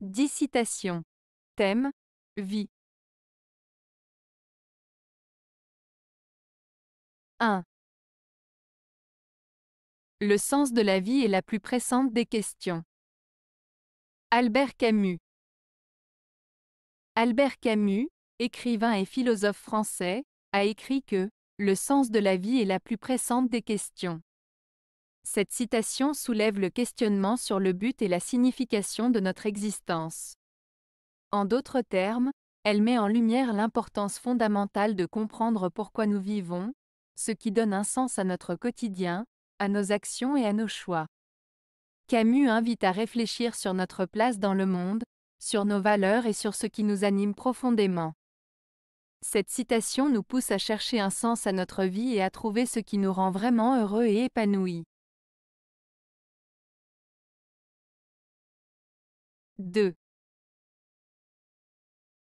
10 citations. Thème: vie. 1. Le sens de la vie est la plus pressante des questions. Albert Camus. Albert Camus, écrivain et philosophe français, a écrit que « le sens de la vie est la plus pressante des questions ». Cette citation soulève le questionnement sur le but et la signification de notre existence. En d'autres termes, elle met en lumière l'importance fondamentale de comprendre pourquoi nous vivons, ce qui donne un sens à notre quotidien, à nos actions et à nos choix. Camus invite à réfléchir sur notre place dans le monde, sur nos valeurs et sur ce qui nous anime profondément. Cette citation nous pousse à chercher un sens à notre vie et à trouver ce qui nous rend vraiment heureux et épanouis. 2.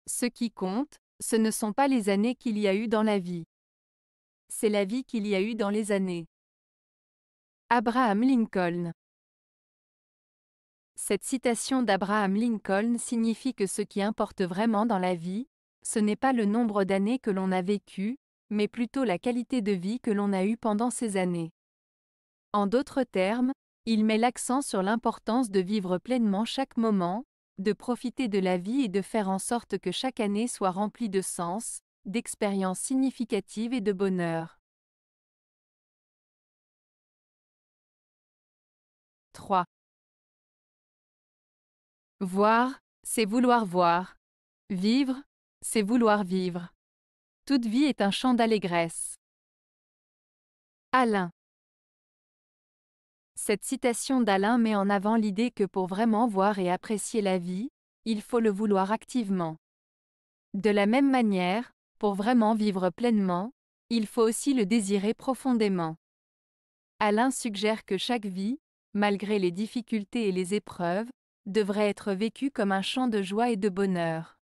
Ce qui compte, ce ne sont pas les années qu'il y a eu dans la vie. C'est la vie qu'il y a eu dans les années. Abraham Lincoln. Cette citation d'Abraham Lincoln signifie que ce qui importe vraiment dans la vie, ce n'est pas le nombre d'années que l'on a vécues, mais plutôt la qualité de vie que l'on a eue pendant ces années. En d'autres termes, il met l'accent sur l'importance de vivre pleinement chaque moment, de profiter de la vie et de faire en sorte que chaque année soit remplie de sens, d'expériences significatives et de bonheur. 3. Voir, c'est vouloir voir. Vivre, c'est vouloir vivre. Toute vie est un chant d'allégresse. Alain. Cette citation d'Alain met en avant l'idée que pour vraiment voir et apprécier la vie, il faut le vouloir activement. De la même manière, pour vraiment vivre pleinement, il faut aussi le désirer profondément. Alain suggère que chaque vie, malgré les difficultés et les épreuves, devrait être vécue comme un chant de joie et de bonheur.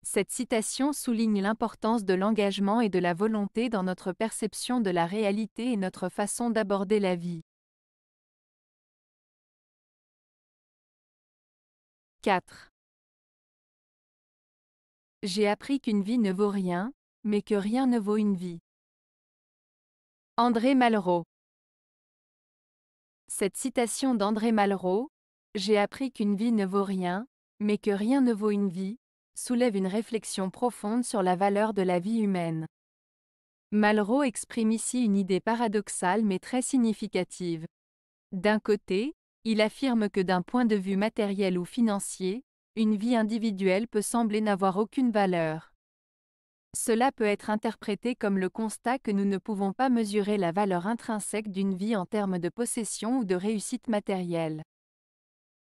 Cette citation souligne l'importance de l'engagement et de la volonté dans notre perception de la réalité et notre façon d'aborder la vie. 4. J'ai appris qu'une vie ne vaut rien, mais que rien ne vaut une vie. André Malraux. Cette citation d'André Malraux, « J'ai appris qu'une vie ne vaut rien, mais que rien ne vaut une vie », soulève une réflexion profonde sur la valeur de la vie humaine. Malraux exprime ici une idée paradoxale mais très significative. D'un côté, il affirme que d'un point de vue matériel ou financier, une vie individuelle peut sembler n'avoir aucune valeur. Cela peut être interprété comme le constat que nous ne pouvons pas mesurer la valeur intrinsèque d'une vie en termes de possession ou de réussite matérielle.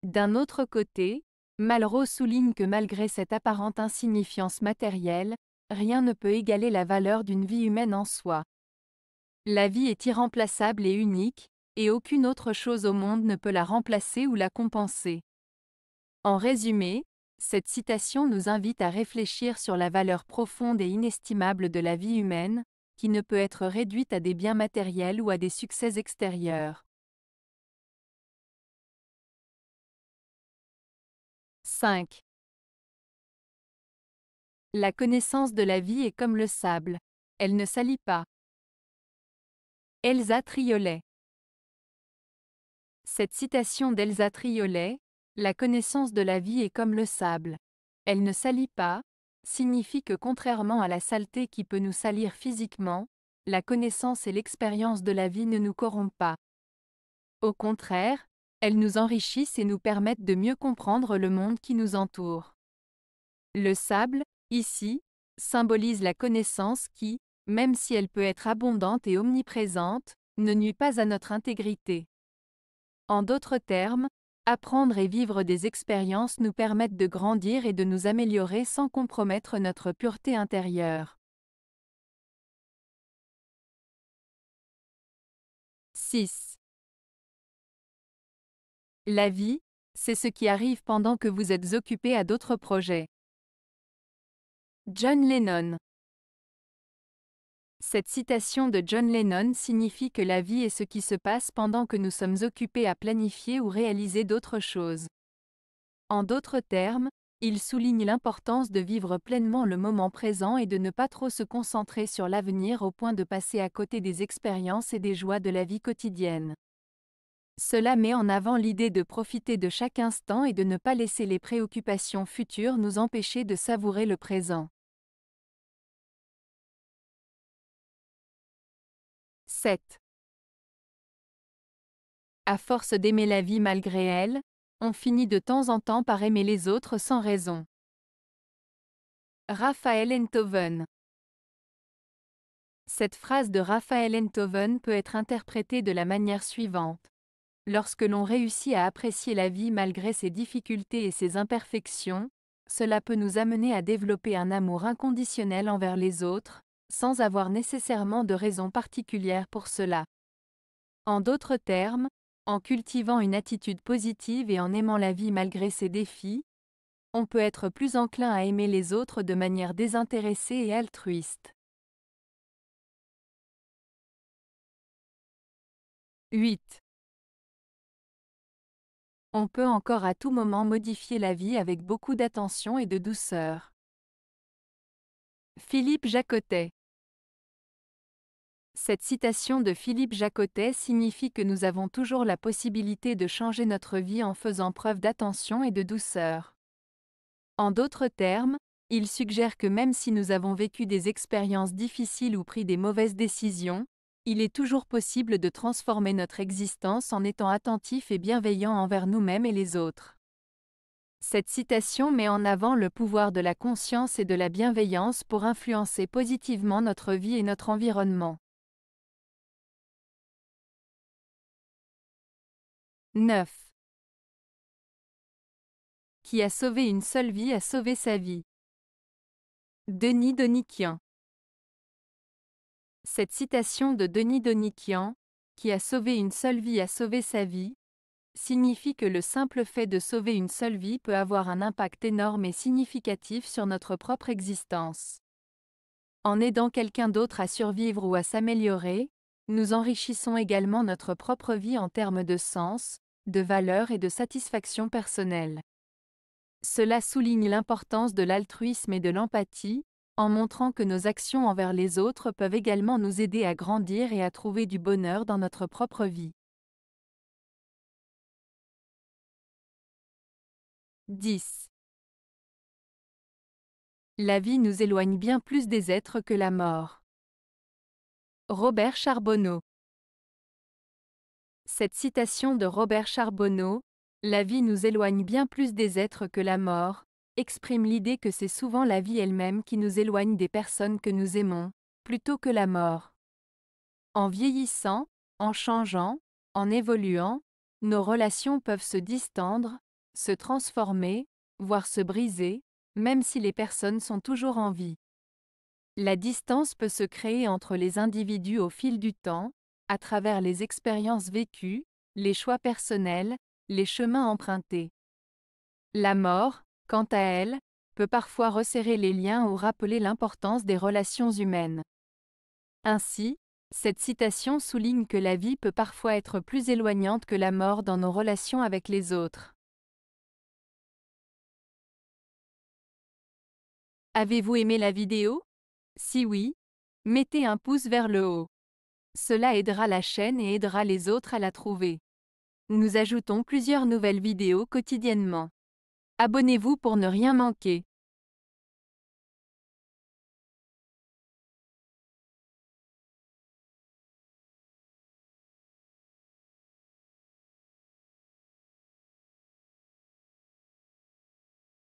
D'un autre côté, Malraux souligne que malgré cette apparente insignifiance matérielle, rien ne peut égaler la valeur d'une vie humaine en soi. La vie est irremplaçable et unique, et aucune autre chose au monde ne peut la remplacer ou la compenser. En résumé, cette citation nous invite à réfléchir sur la valeur profonde et inestimable de la vie humaine, qui ne peut être réduite à des biens matériels ou à des succès extérieurs. 5. La connaissance de la vie est comme le sable. Elle ne salit pas. Elsa Triolet. Cette citation d'Elsa Triolet, « La connaissance de la vie est comme le sable. Elle ne salit pas », signifie que contrairement à la saleté qui peut nous salir physiquement, la connaissance et l'expérience de la vie ne nous corrompent pas. Au contraire, elles nous enrichissent et nous permettent de mieux comprendre le monde qui nous entoure. Le sable, ici, symbolise la connaissance qui, même si elle peut être abondante et omniprésente, ne nuit pas à notre intégrité. En d'autres termes, apprendre et vivre des expériences nous permettent de grandir et de nous améliorer sans compromettre notre pureté intérieure. 6. La vie, c'est ce qui arrive pendant que vous êtes occupé à d'autres projets. John Lennon. Cette citation de John Lennon signifie que la vie est ce qui se passe pendant que nous sommes occupés à planifier ou réaliser d'autres choses. En d'autres termes, il souligne l'importance de vivre pleinement le moment présent et de ne pas trop se concentrer sur l'avenir au point de passer à côté des expériences et des joies de la vie quotidienne. Cela met en avant l'idée de profiter de chaque instant et de ne pas laisser les préoccupations futures nous empêcher de savourer le présent. 7. À force d'aimer la vie malgré elle, on finit de temps en temps par aimer les autres sans raison. Raphaël Enthoven. Cette phrase de Raphaël Enthoven peut être interprétée de la manière suivante. Lorsque l'on réussit à apprécier la vie malgré ses difficultés et ses imperfections, cela peut nous amener à développer un amour inconditionnel envers les autres, sans avoir nécessairement de raison particulière pour cela. En d'autres termes, en cultivant une attitude positive et en aimant la vie malgré ses défis, on peut être plus enclin à aimer les autres de manière désintéressée et altruiste. 8. On peut encore à tout moment modifier la vie avec beaucoup d'attention et de douceur. Philippe Jacotet. Cette citation de Philippe Jacotet signifie que nous avons toujours la possibilité de changer notre vie en faisant preuve d'attention et de douceur. En d'autres termes, il suggère que même si nous avons vécu des expériences difficiles ou pris des mauvaises décisions, il est toujours possible de transformer notre existence en étant attentif et bienveillant envers nous-mêmes et les autres. Cette citation met en avant le pouvoir de la conscience et de la bienveillance pour influencer positivement notre vie et notre environnement. 9. Qui a sauvé une seule vie a sauvé sa vie. Denis Donikian. Cette citation de Denis Donikian, qui a sauvé une seule vie a sauvé sa vie, signifie que le simple fait de sauver une seule vie peut avoir un impact énorme et significatif sur notre propre existence. En aidant quelqu'un d'autre à survivre ou à s'améliorer, nous enrichissons également notre propre vie en termes de sens, de valeur et de satisfaction personnelle. Cela souligne l'importance de l'altruisme et de l'empathie, en montrant que nos actions envers les autres peuvent également nous aider à grandir et à trouver du bonheur dans notre propre vie. 10. La vie nous éloigne bien plus des êtres que la mort. Robert Charbonneau. Cette citation de Robert Charbonneau, « La vie nous éloigne bien plus des êtres que la mort », exprime l'idée que c'est souvent la vie elle-même qui nous éloigne des personnes que nous aimons, plutôt que la mort. En vieillissant, en changeant, en évoluant, nos relations peuvent se distendre, se transformer, voire se briser, même si les personnes sont toujours en vie. La distance peut se créer entre les individus au fil du temps, à travers les expériences vécues, les choix personnels, les chemins empruntés. La mort, quant à elle, peut parfois resserrer les liens ou rappeler l'importance des relations humaines. Ainsi, cette citation souligne que la vie peut parfois être plus éloignante que la mort dans nos relations avec les autres. Avez-vous aimé la vidéo? Si oui, mettez un pouce vers le haut. Cela aidera la chaîne et aidera les autres à la trouver. Nous ajoutons plusieurs nouvelles vidéos quotidiennement. Abonnez-vous pour ne rien manquer.